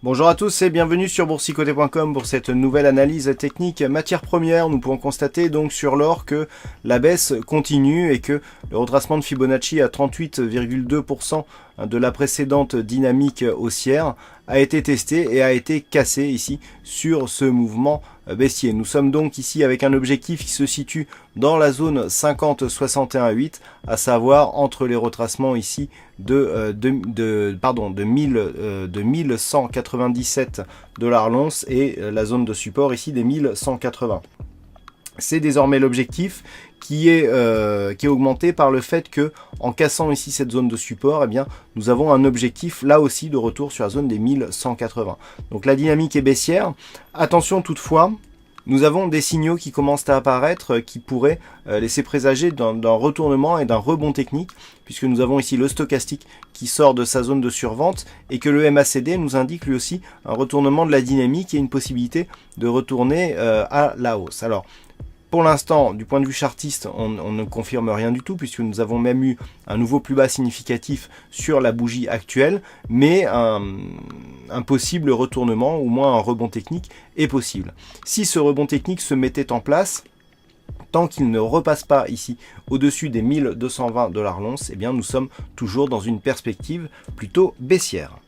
Bonjour à tous et bienvenue sur boursicoté.com pour cette nouvelle analyse technique matière première. Nous pouvons constater donc sur l'or que la baisse continue et que le retracement de Fibonacci à 38,2% de la précédente dynamique haussière a été testé et a été cassé ici sur ce mouvement baissier. Nous sommes donc ici avec un objectif qui se situe dans la zone 50-61,8, à savoir entre les retracements ici de 1197 $ l'once et la zone de support ici des 1180. C'est désormais l'objectif qui est augmenté par le fait que, en cassant ici cette zone de support, eh bien, nous avons un objectif là aussi de retour sur la zone des 1180. Donc la dynamique est baissière. Attention toutefois, nous avons des signaux qui commencent à apparaître qui pourraient laisser présager d'un retournement et d'un rebond technique, puisque nous avons ici le stochastique qui sort de sa zone de survente et que le MACD nous indique lui aussi un retournement de la dynamique et une possibilité de retourner à la hausse. Alors, pour l'instant, du point de vue chartiste, on ne confirme rien du tout, puisque nous avons même eu un nouveau plus bas significatif sur la bougie actuelle, mais un possible retournement, ou moins un rebond technique, est possible. Si ce rebond technique se mettait en place, tant qu'il ne repasse pas ici au-dessus des 1220 $ l'once, eh bien nous sommes toujours dans une perspective plutôt baissière.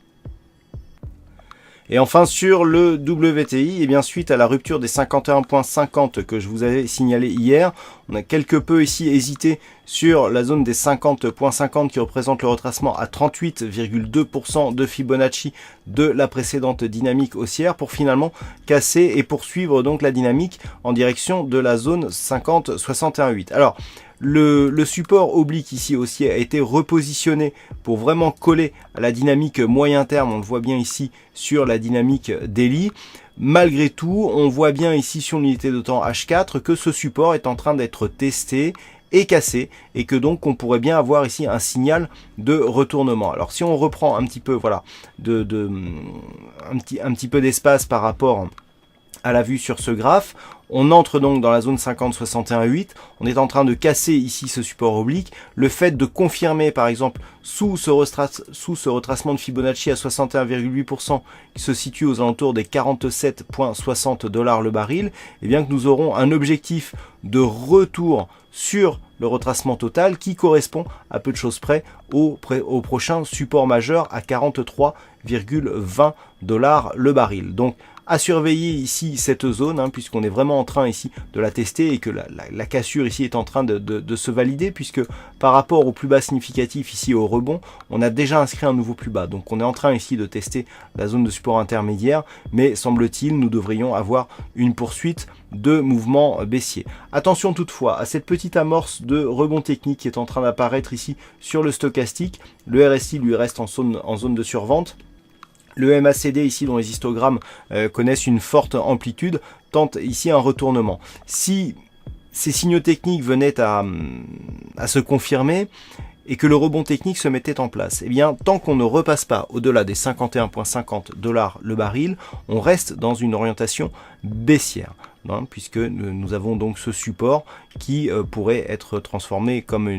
Et enfin sur le WTI, eh bien suite à la rupture des 51,50 que je vous avais signalé hier, on a quelque peu ici hésité sur la zone des 50,50 qui représente le retracement à 38,2% de Fibonacci de la précédente dynamique haussière pour finalement casser et poursuivre donc la dynamique en direction de la zone 50,61,8. Alors, le support oblique ici aussi a été repositionné pour vraiment coller à la dynamique moyen terme. On le voit bien ici sur la dynamique daily. Malgré tout, on voit bien ici sur l'unité de temps H4 que ce support est en train d'être testé et cassé et que donc on pourrait bien avoir ici un signal de retournement. Alors si on reprend un petit peu, voilà, un petit peu d'espace par rapport à la vue sur ce graphe, on entre donc dans la zone 50-61,8, on est en train de casser ici ce support oblique. Le fait de confirmer par exemple sous ce retracement de Fibonacci à 61,8% qui se situe aux alentours des 47,60 $ le baril, et bien que nous aurons un objectif de retour sur le retracement total qui correspond à peu de choses près au prochain support majeur à 43,20 $ le baril. Donc à surveiller ici cette zone, puisqu'on est vraiment en train ici de la tester et que la cassure ici est en train de se valider, puisque par rapport au plus bas significatif ici au rebond, on a déjà inscrit un nouveau plus bas. Donc on est en train ici de tester la zone de support intermédiaire, mais semble-t-il nous devrions avoir une poursuite de mouvement baissier. Attention toutefois à cette petite amorce de rebond technique qui est en train d'apparaître ici sur le stochastique. Le RSI lui reste en zone de survente. Le MACD ici dont les histogrammes connaissent une forte amplitude tente ici un retournement. Si ces signaux techniques venaient à se confirmer et que le rebond technique se mettait en place, eh bien tant qu'on ne repasse pas au-delà des 51,50 $ le baril, on reste dans une orientation baissière, puisque nous avons donc ce support qui pourrait être transformé comme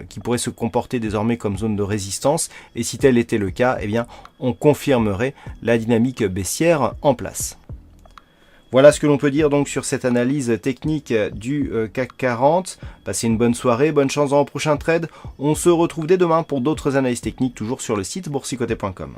qui pourrait se comporter désormais comme zone de résistance, et si tel était le cas, eh bien on confirmerait la dynamique baissière en place. Voilà ce que l'on peut dire donc sur cette analyse technique du CAC 40. Passez une bonne soirée, bonne chance dans le prochain trade. On se retrouve dès demain pour d'autres analyses techniques, toujours sur le site boursicoté.com.